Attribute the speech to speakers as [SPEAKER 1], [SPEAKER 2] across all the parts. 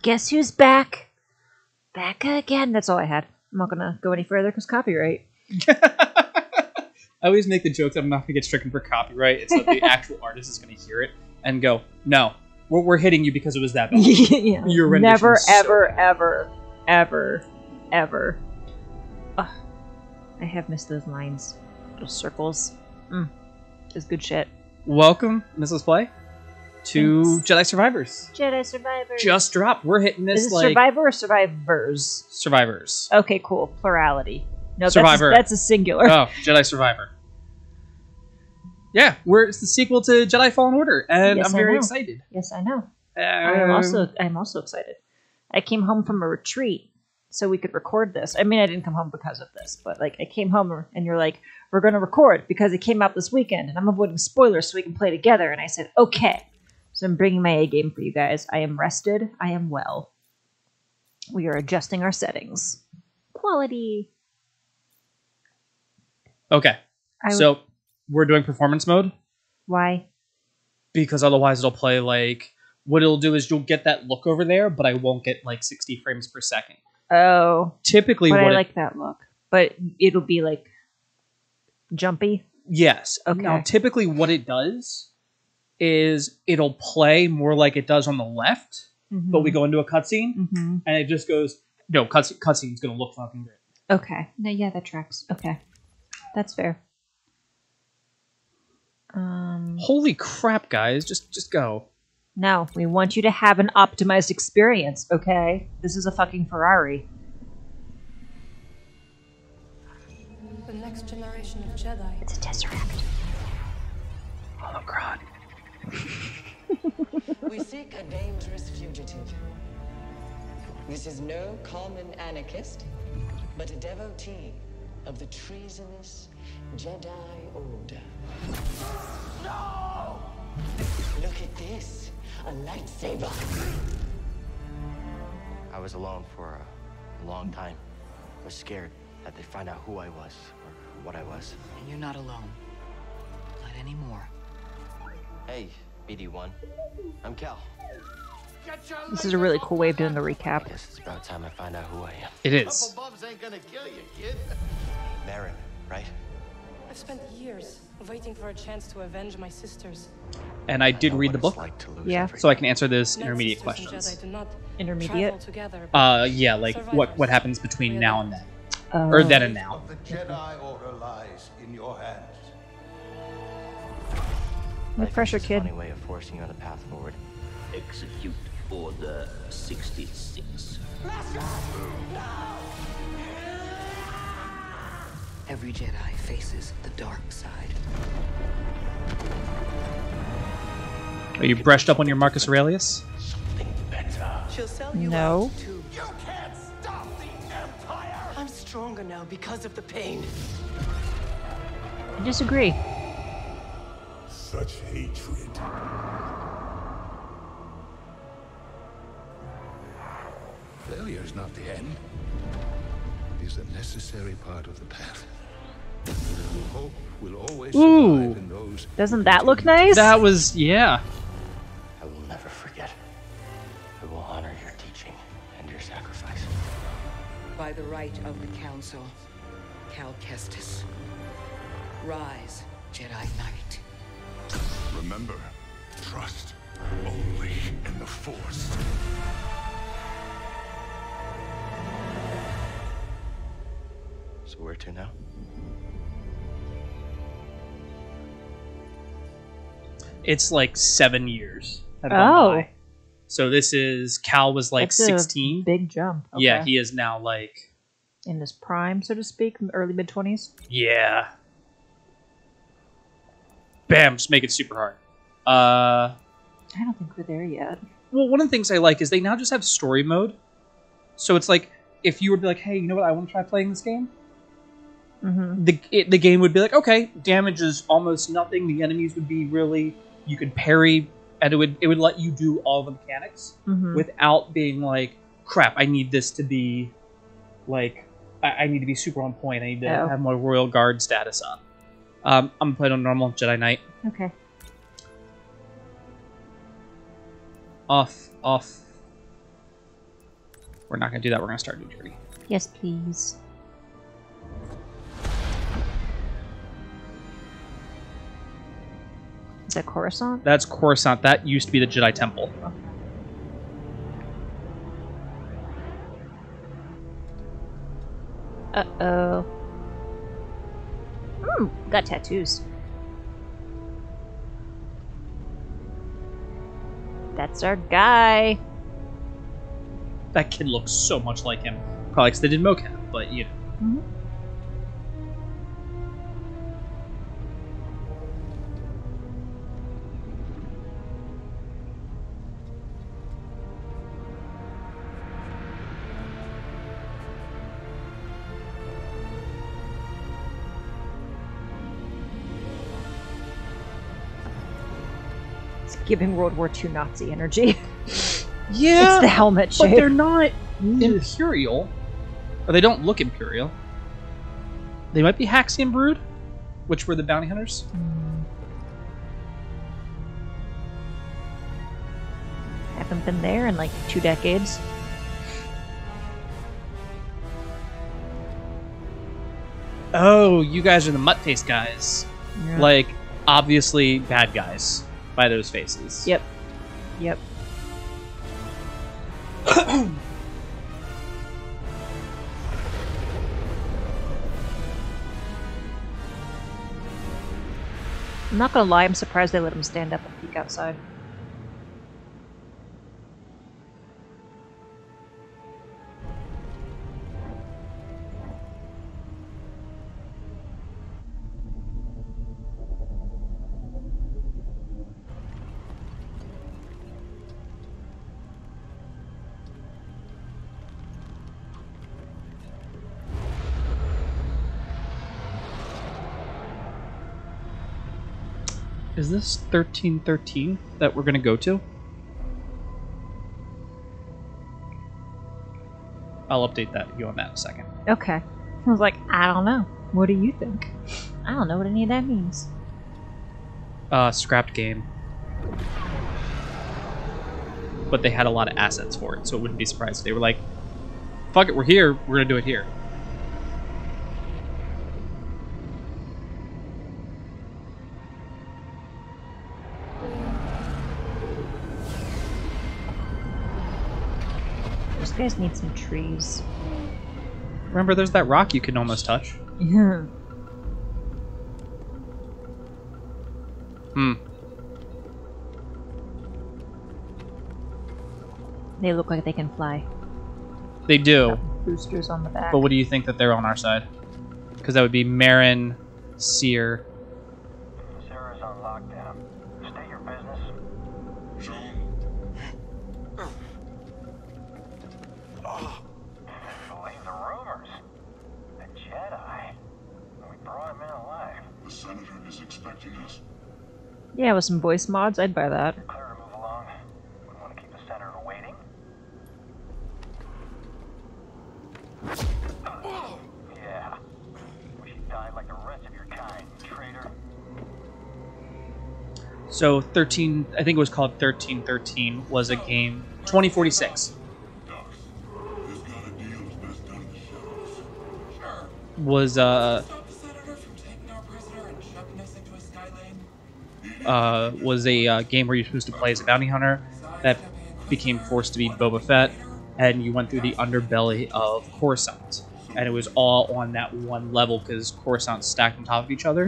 [SPEAKER 1] Guess who's back? Back again. That's all I had. I'm not gonna go any further because copyright.
[SPEAKER 2] I always make the joke that I'm not going to get stricken for copyright. It's that the actual artist is going to hear it and go, no, we're hitting you because it was that bad.
[SPEAKER 1] Yeah.
[SPEAKER 2] Your rendition
[SPEAKER 1] Never,
[SPEAKER 2] is so
[SPEAKER 1] ever,
[SPEAKER 2] bad.
[SPEAKER 1] ever. Ugh. I have missed those lines. Those circles. It's good shit.
[SPEAKER 2] Welcome, Mrs. Play, to
[SPEAKER 1] Thanks.
[SPEAKER 2] Jedi Survivors.
[SPEAKER 1] Jedi Survivors.
[SPEAKER 2] Just dropped. We're hitting this
[SPEAKER 1] Is it
[SPEAKER 2] like...
[SPEAKER 1] Survivor or Survivors?
[SPEAKER 2] Survivors.
[SPEAKER 1] Okay, cool. Plurality. No,
[SPEAKER 2] Survivor.
[SPEAKER 1] That's a singular.
[SPEAKER 2] Oh, Jedi Survivor. Yeah, it's the sequel to Jedi Fallen Order, and
[SPEAKER 1] Yes,
[SPEAKER 2] I'm
[SPEAKER 1] I
[SPEAKER 2] very
[SPEAKER 1] know.
[SPEAKER 2] excited.
[SPEAKER 1] Yes, I know. I'm also excited. I came home from a retreat so we could record this. I mean, I didn't come home because of this, but like I came home and you're like, we're going to record because it came out this weekend, and I'm avoiding spoilers so we can play together. And I said, okay. So I'm bringing my A game for you guys. I am rested. I am well. We are adjusting our settings. Quality.
[SPEAKER 2] Okay, so we're doing performance mode.
[SPEAKER 1] Why?
[SPEAKER 2] Because otherwise it'll play like... What it'll do is you'll get that look over there, but I won't get like 60 frames per second.
[SPEAKER 1] Oh.
[SPEAKER 2] Typically,
[SPEAKER 1] But
[SPEAKER 2] what
[SPEAKER 1] I like that look. But it'll be like jumpy.
[SPEAKER 2] Yes.
[SPEAKER 1] Okay.
[SPEAKER 2] Now, typically what it does is it'll play more like it does on the left, but we go into a cutscene, and it just goes, no, cutscene's going to look fucking great.
[SPEAKER 1] Okay. No, yeah, that tracks. Okay. That's fair.
[SPEAKER 2] Holy crap, guys. Just go.
[SPEAKER 1] No, we want you to have an optimized experience, okay? This is a fucking Ferrari.
[SPEAKER 3] The next generation of Jedi.
[SPEAKER 1] It's a Tesseract.
[SPEAKER 2] Holocron.
[SPEAKER 4] We seek a dangerous fugitive. This is no common anarchist, but a devotee of the treasonous Jedi Order. No! Look at this, a lightsaber.
[SPEAKER 5] I was alone for a long time. I was scared that they'd find out who I was or what I was.
[SPEAKER 4] And you're not alone. Not anymore.
[SPEAKER 5] Hey, BD1. I'm Cal.
[SPEAKER 1] This is a really cool way of doing a
[SPEAKER 5] I
[SPEAKER 1] recap.
[SPEAKER 5] guess it's about time I find out who I am.
[SPEAKER 2] It is.
[SPEAKER 6] Bubs ain't gonna kill you, kid.
[SPEAKER 5] Marin, right?
[SPEAKER 3] I've spent years waiting for a chance to avenge my sisters.
[SPEAKER 2] And I did
[SPEAKER 5] know
[SPEAKER 2] read
[SPEAKER 5] what
[SPEAKER 2] the
[SPEAKER 5] it's
[SPEAKER 2] book,
[SPEAKER 5] like to lose
[SPEAKER 1] Yeah.
[SPEAKER 5] everything.
[SPEAKER 2] so I can answer those
[SPEAKER 3] Not
[SPEAKER 2] intermediate
[SPEAKER 3] sisters and
[SPEAKER 2] questions.
[SPEAKER 3] Jedi do not
[SPEAKER 1] Intermediate?
[SPEAKER 3] travel together,
[SPEAKER 2] Yeah, like what
[SPEAKER 3] Survivors.
[SPEAKER 2] happens between now and then.
[SPEAKER 1] Oh.
[SPEAKER 2] Or then and now.
[SPEAKER 6] The Jedi Order lies in your hands.
[SPEAKER 1] No
[SPEAKER 5] Life
[SPEAKER 1] pressure,
[SPEAKER 5] is a
[SPEAKER 1] kid.
[SPEAKER 5] funny way of forcing you on the path forward.
[SPEAKER 7] Execute Order 66.
[SPEAKER 4] Every Jedi faces the dark side.
[SPEAKER 2] Are you brushed up on your Marcus Aurelius?
[SPEAKER 7] Something better.
[SPEAKER 4] She'll sell you
[SPEAKER 1] No.
[SPEAKER 4] out too.
[SPEAKER 6] You can't stop the Empire!
[SPEAKER 4] I'm stronger now because of the pain.
[SPEAKER 1] I disagree.
[SPEAKER 6] Such hatred. Failure is not the end. It is a necessary part of the path. Hope will always
[SPEAKER 2] Ooh.
[SPEAKER 6] survive in those.
[SPEAKER 1] Doesn't that look nice?
[SPEAKER 2] That was, yeah.
[SPEAKER 5] I will never forget. I will honor your teaching and your sacrifice.
[SPEAKER 4] By the right of the Council, Cal Kestis. Rise, Jedi Knight.
[SPEAKER 6] Remember, trust only in the Force.
[SPEAKER 5] So where to now?
[SPEAKER 2] It's like 7 years have
[SPEAKER 1] Oh.
[SPEAKER 2] gone by. So this is... Cal was like
[SPEAKER 1] That's a
[SPEAKER 2] 16.
[SPEAKER 1] big jump. Okay.
[SPEAKER 2] Yeah, he is now like...
[SPEAKER 1] In his prime, so to speak, early mid-20s.
[SPEAKER 2] Yeah. Bam, just make it super hard.
[SPEAKER 1] I don't think we're there yet.
[SPEAKER 2] Well, one of the things I like is they now just have story mode. So it's like, if you were to be like, hey, you know what, I want to try playing this game?
[SPEAKER 1] Mm-hmm.
[SPEAKER 2] The game would be like, okay, damage is almost nothing. The enemies would be really... You could parry, and it would let you do all the mechanics without being like, crap, I need this to be, like... I need to be super on point. I need to have my Royal Guard status up. I'm going to play it on normal Jedi Knight.
[SPEAKER 1] Okay.
[SPEAKER 2] Off. We're not going to do that. We're going to start a new journey.
[SPEAKER 1] Yes, please. Is that Coruscant?
[SPEAKER 2] That's Coruscant. That used to be the Jedi Temple.
[SPEAKER 1] Uh-oh. Got tattoos. That's our guy.
[SPEAKER 2] That kid looks so much like him. Probably because they did mocap, but you know.
[SPEAKER 1] Mm-hmm. It's giving World War II Nazi energy.
[SPEAKER 2] Yeah,
[SPEAKER 1] it's the helmet shape.
[SPEAKER 2] But they're not Imperial. Or they don't look Imperial. They might be Haxian Brood, which were the bounty hunters.
[SPEAKER 1] Haven't been there in like 2 decades.
[SPEAKER 2] Oh, you guys are the Mutt-faced guys.
[SPEAKER 1] Yeah.
[SPEAKER 2] Like, obviously bad guys by those faces.
[SPEAKER 1] Yep. Yep. I'm not gonna lie, I'm surprised they let him stand up and peek outside.
[SPEAKER 2] Is this 1313 that we're going to go to? I'll update you on that in a second.
[SPEAKER 1] Okay. I was like, I don't know. What do you think? I don't know what any of that means.
[SPEAKER 2] Scrapped game. But they had a lot of assets for it, so it wouldn't be surprised. They were like, fuck it, we're here, we're going to do it here.
[SPEAKER 1] Those guys need some trees.
[SPEAKER 2] Remember, there's that rock you can almost touch.
[SPEAKER 1] Yeah. They look like they can fly.
[SPEAKER 2] They do.
[SPEAKER 1] Boosters on the back.
[SPEAKER 2] But what do you think that they're on our side? Because that would be Marin, Seer.
[SPEAKER 8] Sarah's on lockdown. State your business. Believe the rumors. The Jedi. We brought him in alive.
[SPEAKER 6] The Senator is expecting us.
[SPEAKER 1] Yeah, with some voice mods, I'd buy that.
[SPEAKER 8] Clear to move along. We want to keep the Senator waiting. Yeah. Wish you died like the rest of your kind, traitor.
[SPEAKER 2] So 13, I think it was called 1313, was a game. 2046 was a game where you're supposed to play as a bounty hunter that became forced to be Boba Fett, and you went through the underbelly of Coruscant, and it was all on that one level because Coruscant stacked on top of each other.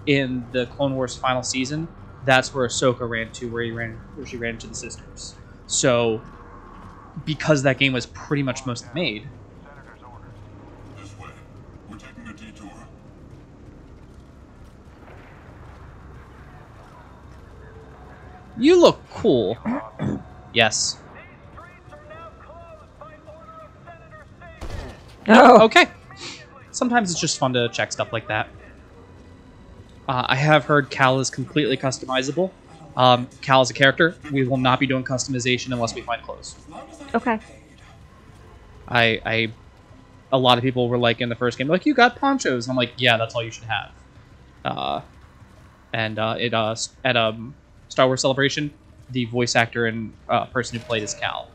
[SPEAKER 2] In the Clone Wars final season, that's where Ahsoka ran to, where she ran into the sisters. So, because that game was pretty much mostly made.
[SPEAKER 6] Senator's orders. This way. We're taking a detour.
[SPEAKER 2] You look cool. Yes.
[SPEAKER 1] Oh,
[SPEAKER 2] Okay. Sometimes it's just fun to check stuff like that. I have heard Cal is completely customizable. Cal is a character. We will not be doing customization unless we find clothes.
[SPEAKER 1] okay.
[SPEAKER 2] A lot of people were like in the first game, like, you got ponchos. And I'm like, yeah, that's all you should have. At Star Wars Celebration, the voice actor and person who played as Cal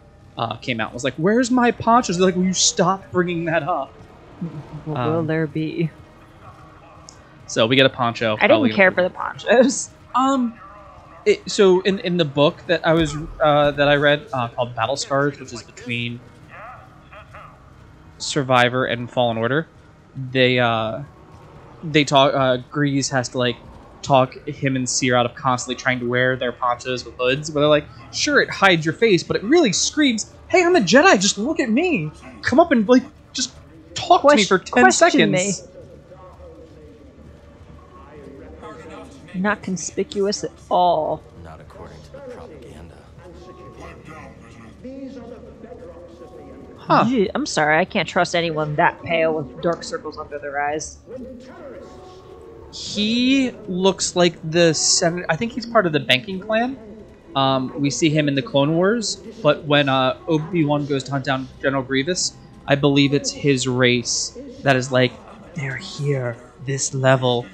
[SPEAKER 2] came out and was like, "Where's my ponchos?" They're like, "Will you stop bringing that up?"
[SPEAKER 1] What will there be?
[SPEAKER 2] So we get a poncho.
[SPEAKER 1] I didn't care for the ponchos.
[SPEAKER 2] So in the book that I was that I read called Battle Scars, which is between Survivor and Fallen Order, they talk. Grease has to like talk him and Seer out of constantly trying to wear their ponchos with hoods, but they're like, sure, it hides your face, but it really screams, "Hey, I'm a Jedi. Just look at me. Come up and like just talk to me for 10 seconds." Me.
[SPEAKER 1] Not conspicuous at all.
[SPEAKER 5] Not according to the propaganda.
[SPEAKER 2] Huh.
[SPEAKER 1] I'm sorry, I can't trust anyone that pale with dark circles under their eyes.
[SPEAKER 2] He looks like the senator. I think he's part of the banking clan. We see him in the Clone Wars, but when Obi-Wan goes to hunt down General Grievous, I believe it's his race that is like, they're here, this level,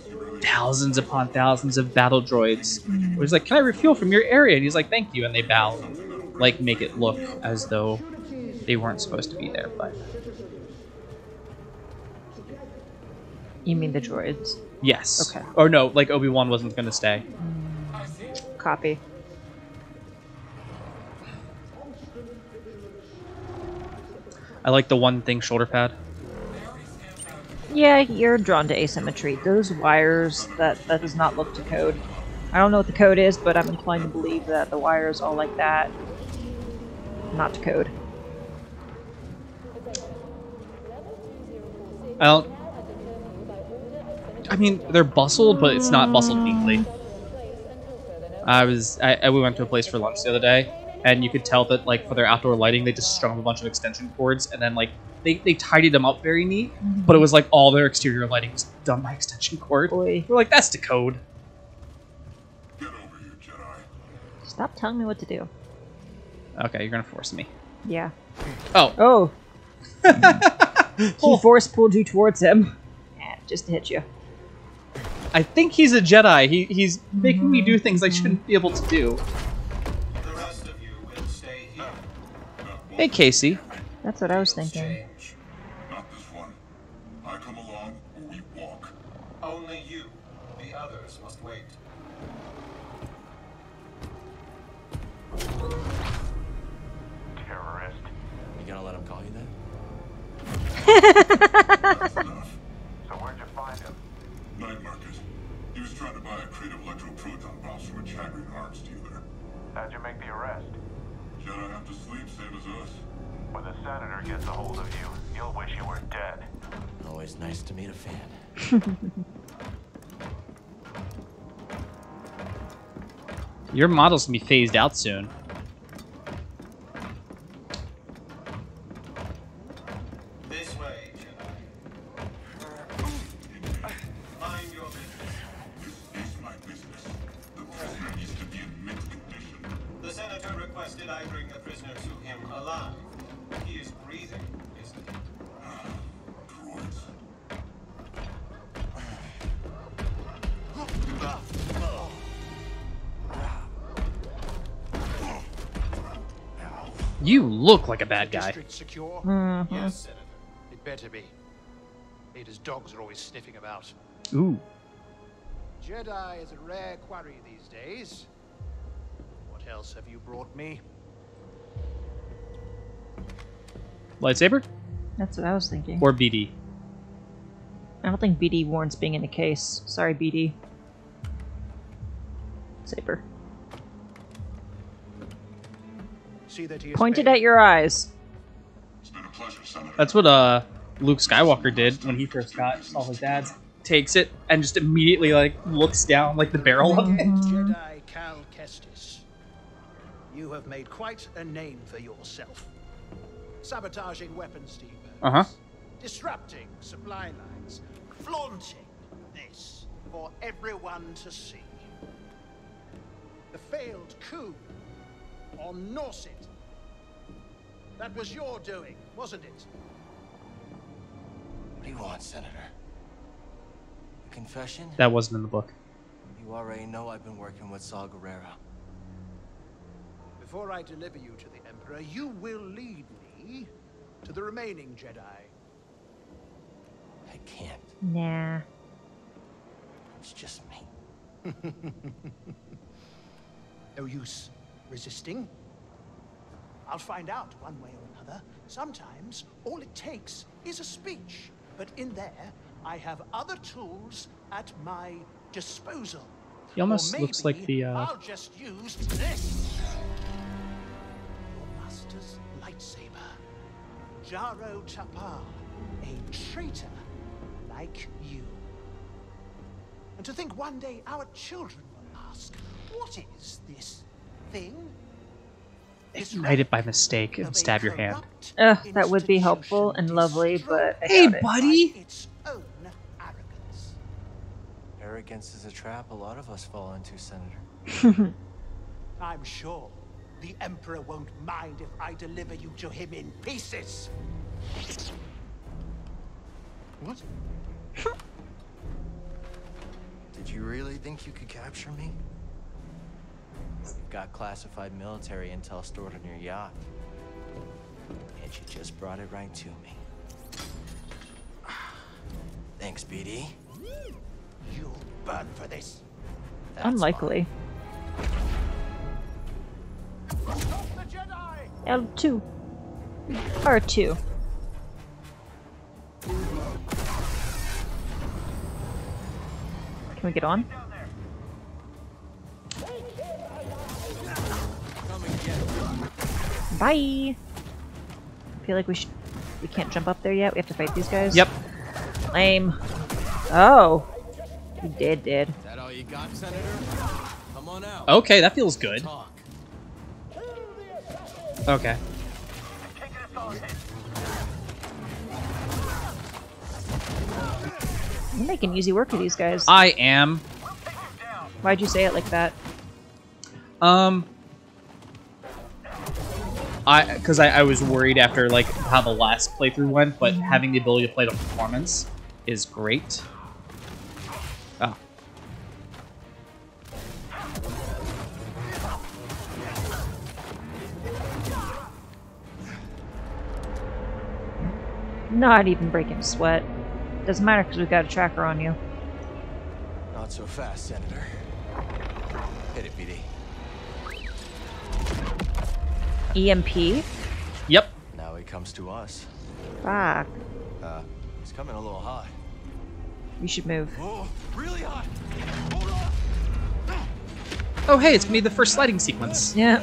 [SPEAKER 2] thousands upon thousands of battle droids. Where he's like, "Can I refuel from your area?" And he's like, "Thank you," and they bow, and, like make it look as though they weren't supposed to be there. But
[SPEAKER 1] you mean the droids?
[SPEAKER 2] yes.
[SPEAKER 1] Okay.
[SPEAKER 2] Or no, like Obi-Wan wasn't going to stay.
[SPEAKER 1] Copy.
[SPEAKER 2] I like the one thing shoulder pad.
[SPEAKER 1] Yeah, you're drawn to asymmetry. Those wires, that does not look to code. I don't know what the code is, but I'm inclined to believe that the wires all like that. Not to code.
[SPEAKER 2] I mean, they're bustled, but it's not bustled neatly. We went to a place for lunch the other day, and you could tell that, like, for their outdoor lighting, they just strung up a bunch of extension cords, and then, like, they tidied them up very neat, but it was like all their exterior lighting was done by extension cord.
[SPEAKER 1] Boy.
[SPEAKER 2] We're like, that's the code.
[SPEAKER 6] Get over here, Jedi.
[SPEAKER 1] Stop telling me what to do.
[SPEAKER 2] Okay, you're gonna force me.
[SPEAKER 1] Yeah.
[SPEAKER 2] Oh.
[SPEAKER 1] He force pulled you towards him. Just to hit you.
[SPEAKER 2] I think he's a Jedi. He's making me do things I shouldn't be able to do.
[SPEAKER 8] The rest of you will stay here.
[SPEAKER 2] Hey, Casey.
[SPEAKER 1] That's what I was thinking.
[SPEAKER 6] Not this one. I come along or we walk.
[SPEAKER 8] Only you. The others must wait.
[SPEAKER 7] Terrorist.
[SPEAKER 5] You gonna let him call you that?
[SPEAKER 6] That's enough.
[SPEAKER 7] So where'd you find him?
[SPEAKER 6] Night market. He was trying to buy a crate of electroproton bombs from a Chagrin arms dealer.
[SPEAKER 7] How'd you make the arrest?
[SPEAKER 6] Jedi have to sleep, same as us.
[SPEAKER 7] When the senator gets a hold of you, you'll wish you were dead.
[SPEAKER 5] Always nice to meet a fan.
[SPEAKER 2] Your model's gonna be phased out soon.
[SPEAKER 8] This way, Jedi. Mind your business.
[SPEAKER 6] This is my business. The prisoner needs to be in mint condition.
[SPEAKER 8] The senator requested I bring the prisoner to him alive. He is breathing, isn't he?
[SPEAKER 6] Droids.
[SPEAKER 2] You look like a bad guy.
[SPEAKER 9] District secure?
[SPEAKER 8] Yes, Senator.
[SPEAKER 9] It better be. Ada's dogs are always sniffing about.
[SPEAKER 2] Ooh.
[SPEAKER 9] Jedi is a rare quarry these days. What else have you brought me?
[SPEAKER 2] Lightsaber?
[SPEAKER 1] That's what I was thinking.
[SPEAKER 2] Or BD?
[SPEAKER 1] I don't think BD warrants being in a case. Sorry, BD. Saber.
[SPEAKER 9] See that he is
[SPEAKER 1] Pointed
[SPEAKER 9] paid.
[SPEAKER 1] at your eyes.
[SPEAKER 6] It's been a pleasure, Senator.
[SPEAKER 2] That's what Luke Skywalker did when he first saw his dad's. Takes it and just immediately like looks down like the barrel of it.
[SPEAKER 9] Jedi Cal Kestis. You have made quite a name for yourself. Sabotaging weapons depots. Disrupting supply lines. Flaunting this for everyone to see. The failed coup on Norset. That was your doing, wasn't it?
[SPEAKER 5] What do you want, Senator? A confession?
[SPEAKER 2] That wasn't in the book.
[SPEAKER 5] You already know I've been working with Saw Gerrera.
[SPEAKER 9] Before I deliver you to the Emperor, you will lead me to the remaining Jedi.
[SPEAKER 5] I can't.
[SPEAKER 1] Nah.
[SPEAKER 5] It's just me.
[SPEAKER 9] No use resisting. I'll find out one way or another. Sometimes all it takes is a speech. But in there, I have other tools at my disposal.
[SPEAKER 2] He almost looks like the
[SPEAKER 9] I'll just use this. Your master's lightsaber. Jaro Tapal, a traitor like you. And to think one day our children will ask, what is this thing?
[SPEAKER 2] Ignite it by mistake and stab your hand.
[SPEAKER 1] That would be helpful and lovely, but I
[SPEAKER 2] hey,
[SPEAKER 1] doubt it.
[SPEAKER 2] buddy!
[SPEAKER 9] Its own arrogance.
[SPEAKER 5] Arrogance is a trap a lot of us fall into, Senator.
[SPEAKER 9] I'm sure the Emperor won't mind if I deliver you to him in pieces. What?
[SPEAKER 5] Did you really think you could capture me? You've got classified military intel stored on your yacht. And you just brought it right to me. Thanks, BD.
[SPEAKER 9] You'll burn for this.
[SPEAKER 5] That's
[SPEAKER 1] Unlikely.
[SPEAKER 9] Stop the Jedi!
[SPEAKER 1] L2. R2. Can we get on? Bye. I feel like we can't jump up there yet. We have to fight these guys.
[SPEAKER 2] Yep.
[SPEAKER 1] Lame. Oh. You did.
[SPEAKER 5] Is that all you got, Senator? Come on out.
[SPEAKER 2] Okay, that feels good.
[SPEAKER 5] Talk.
[SPEAKER 2] Okay.
[SPEAKER 1] You're making easy work of these guys.
[SPEAKER 2] I am.
[SPEAKER 1] Why'd you say it like that?
[SPEAKER 2] Because I was worried after like how the last playthrough went, but having the ability to play the performance is great. Oh.
[SPEAKER 1] Not even breaking a sweat. Doesn't matter because we've got a tracker on you.
[SPEAKER 5] Not so fast, Senator. Hit it, BD.
[SPEAKER 1] EMP?
[SPEAKER 2] Yep.
[SPEAKER 5] Now he comes to us.
[SPEAKER 1] Fuck.
[SPEAKER 5] He's coming a little hot.
[SPEAKER 1] We should move.
[SPEAKER 5] Oh, really hot. Hold on.
[SPEAKER 2] Oh, hey, it's gonna be the first sliding sequence.
[SPEAKER 1] Yeah.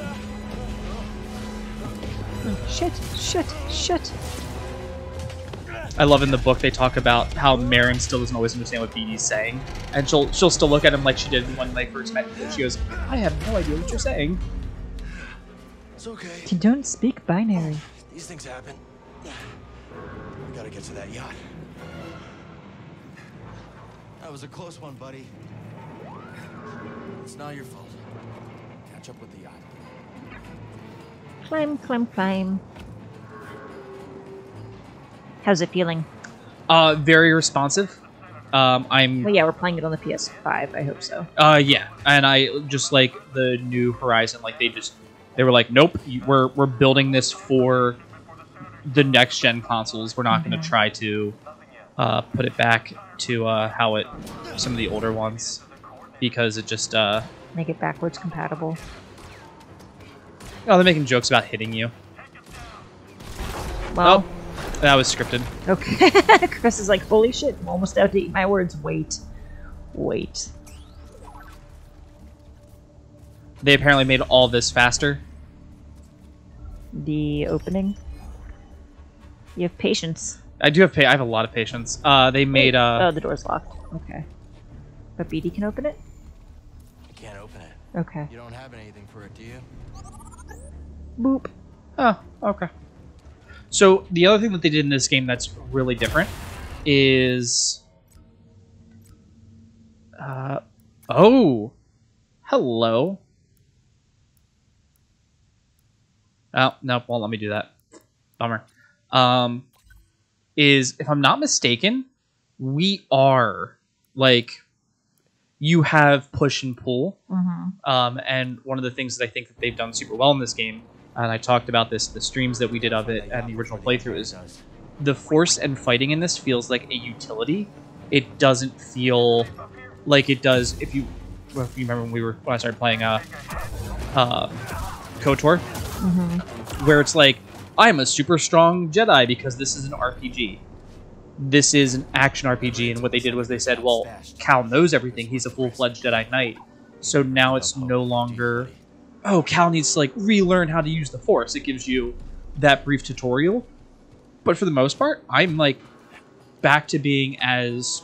[SPEAKER 1] Oh, shit.
[SPEAKER 2] I love in the book they talk about how Marin still doesn't always understand what BD's saying, and she'll still look at him like she did when they first met him. She goes, "I have no idea what you're saying."
[SPEAKER 5] It's okay.
[SPEAKER 1] You don't speak binary.
[SPEAKER 5] These things happen. We gotta get to that yacht. That was a close one, buddy. It's not your fault. Catch up with the yacht.
[SPEAKER 1] Climb. How's it feeling?
[SPEAKER 2] Very responsive. Well,
[SPEAKER 1] yeah, we're playing it on the PS5. I hope so.
[SPEAKER 2] Yeah, and I just like the new Horizon. Like they were like, nope, we're building this for the next gen consoles. We're not going to try to put it back to how some of the older ones, because it just
[SPEAKER 1] make it backwards compatible.
[SPEAKER 2] Oh, they're making jokes about hitting you.
[SPEAKER 1] Well,
[SPEAKER 2] that was scripted.
[SPEAKER 1] Okay. Chris is like, holy shit, I'm almost out to eat my words. Wait.
[SPEAKER 2] They apparently made all this faster.
[SPEAKER 1] The opening. You have patience.
[SPEAKER 2] I have a lot of patience. They made
[SPEAKER 1] oh, the door's locked. Okay. But BD can open it?
[SPEAKER 5] I can't open it.
[SPEAKER 1] Okay.
[SPEAKER 5] You don't have anything for it, do you?
[SPEAKER 1] Boop.
[SPEAKER 2] Oh, okay. So the other thing that they did in this game that's really different is oh, hello. Oh, no, won't let me do that. Bummer. Is, if I'm not mistaken, we are, like, you have push and pull. And one of the things that I think that they've done super well in this game and I talked about this, the streams that we did of it and the original playthrough, is the Force and fighting in this feels like a utility. It doesn't feel like it does if you remember when I started playing KOTOR, where it's like, I'm a super strong Jedi because this is an RPG. This is an action RPG, and what they did was they said, well, Cal knows everything. He's a full-fledged Jedi Knight. So now it's no longer, oh, Cal needs to like relearn how to use the Force. It gives you that brief tutorial. But for the most part, I'm like back to being as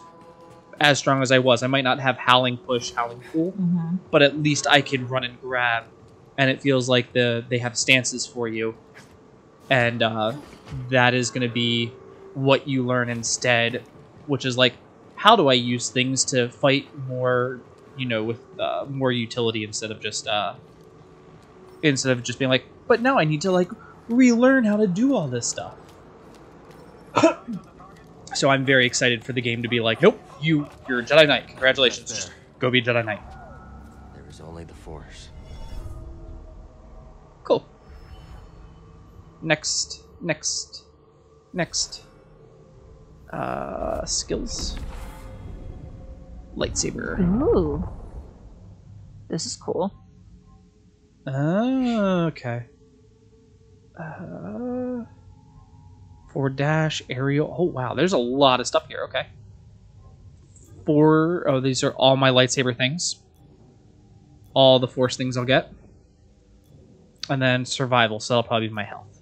[SPEAKER 2] strong as I was. I might not have howling push, howling pull, but at least I can run and grab, and it feels like they have stances for you, and that is going to be what you learn instead, which is like, how do I use things to fight more, with more utility instead of just being like, but now I need to like relearn how to do all this stuff. So I'm very excited for the game to be like, nope, you're a Jedi Knight. Congratulations. Just go be a Jedi Knight.
[SPEAKER 5] There is only the Force.
[SPEAKER 2] Cool. Next. Skills. Lightsaber.
[SPEAKER 1] Ooh. This is cool.
[SPEAKER 2] Okay. Forward dash, aerial. Oh, wow. There's a lot of stuff here. Okay. These are all my lightsaber things. All the Force things I'll get. And then survival, so that'll probably be my health.